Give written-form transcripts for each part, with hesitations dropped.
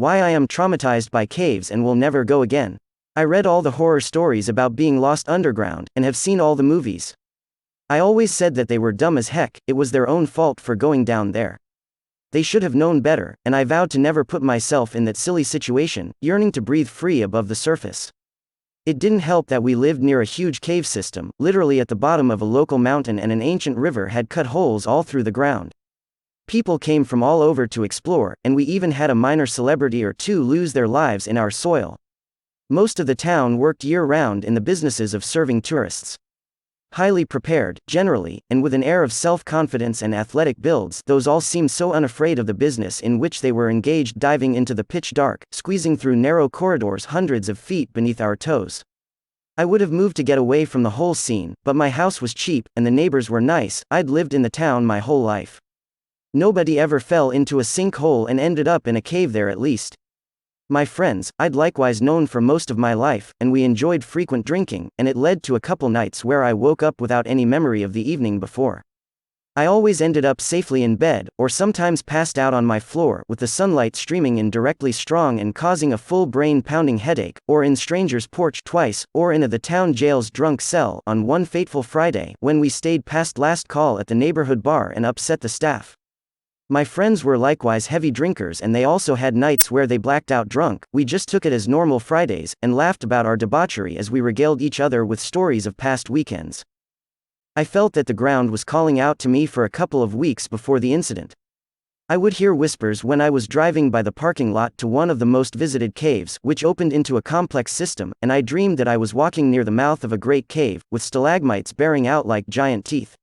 Why I am traumatized by caves and will never go again. I read all the horror stories about being lost underground, and have seen all the movies. I always said that they were dumb as heck, it was their own fault for going down there. They should have known better, and I vowed to never put myself in that silly situation, yearning to breathe free above the surface. It didn't help that we lived near a huge cave system, literally at the bottom of a local mountain, and an ancient river had cut holes all through the ground. People came from all over to explore, and we even had a minor celebrity or two lose their lives in our soil. Most of the town worked year-round in the businesses of serving tourists. Highly prepared, generally, and with an air of self-confidence and athletic builds, those all seemed so unafraid of the business in which they were engaged, diving into the pitch dark, squeezing through narrow corridors hundreds of feet beneath our toes. I would have moved to get away from the whole scene, but my house was cheap, and the neighbors were nice. I'd lived in the town my whole life. Nobody ever fell into a sinkhole and ended up in a cave there, at least. My friends, I'd likewise known for most of my life, and we enjoyed frequent drinking, and it led to a couple nights where I woke up without any memory of the evening before. I always ended up safely in bed, or sometimes passed out on my floor, with the sunlight streaming in directly strong and causing a full brain-pounding headache, or in stranger's porch twice, or in the town jail's drunk cell on one fateful Friday, when we stayed past last call at the neighborhood bar and upset the staff. My friends were likewise heavy drinkers, and they also had nights where they blacked out drunk. We just took it as normal Fridays, and laughed about our debauchery as we regaled each other with stories of past weekends. I felt that the ground was calling out to me for a couple of weeks before the incident. I would hear whispers when I was driving by the parking lot to one of the most visited caves, which opened into a complex system, and I dreamed that I was walking near the mouth of a great cave, with stalagmites bearing out like giant teeth.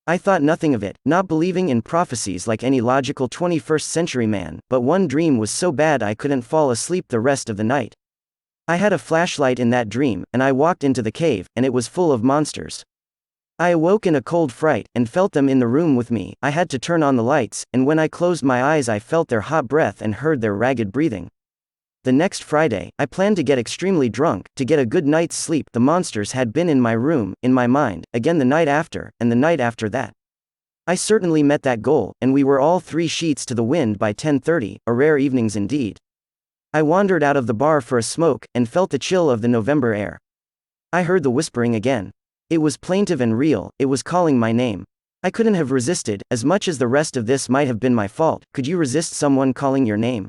I thought nothing of it, not believing in prophecies like any logical 21st century man, but one dream was so bad I couldn't fall asleep the rest of the night. I had a flashlight in that dream, and I walked into the cave, and it was full of monsters. I awoke in a cold fright, and felt them in the room with me. I had to turn on the lights, and when I closed my eyes I felt their hot breath and heard their ragged breathing. The next Friday, I planned to get extremely drunk, to get a good night's sleep. The monsters had been in my room, in my mind, again the night after, and the night after that. I certainly met that goal, and we were all 3 sheets to the wind by 10:30, a rare evenings indeed. I wandered out of the bar for a smoke, and felt the chill of the November air. I heard the whispering again. It was plaintive and real, it was calling my name. I couldn't have resisted, as much as the rest of this might have been my fault. Could you resist someone calling your name?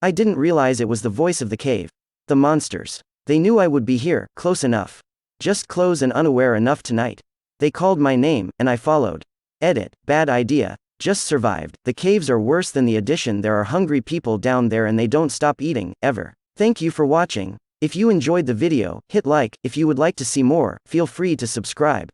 I didn't realize it was the voice of the cave. The monsters. They knew I would be here, close enough. Just close and unaware enough tonight. They called my name, and I followed. Edit, bad idea. Just survived. The caves are worse than the addition. There are hungry people down there and they don't stop eating, ever. Thank you for watching. If you enjoyed the video, hit like. If you would like to see more, feel free to subscribe.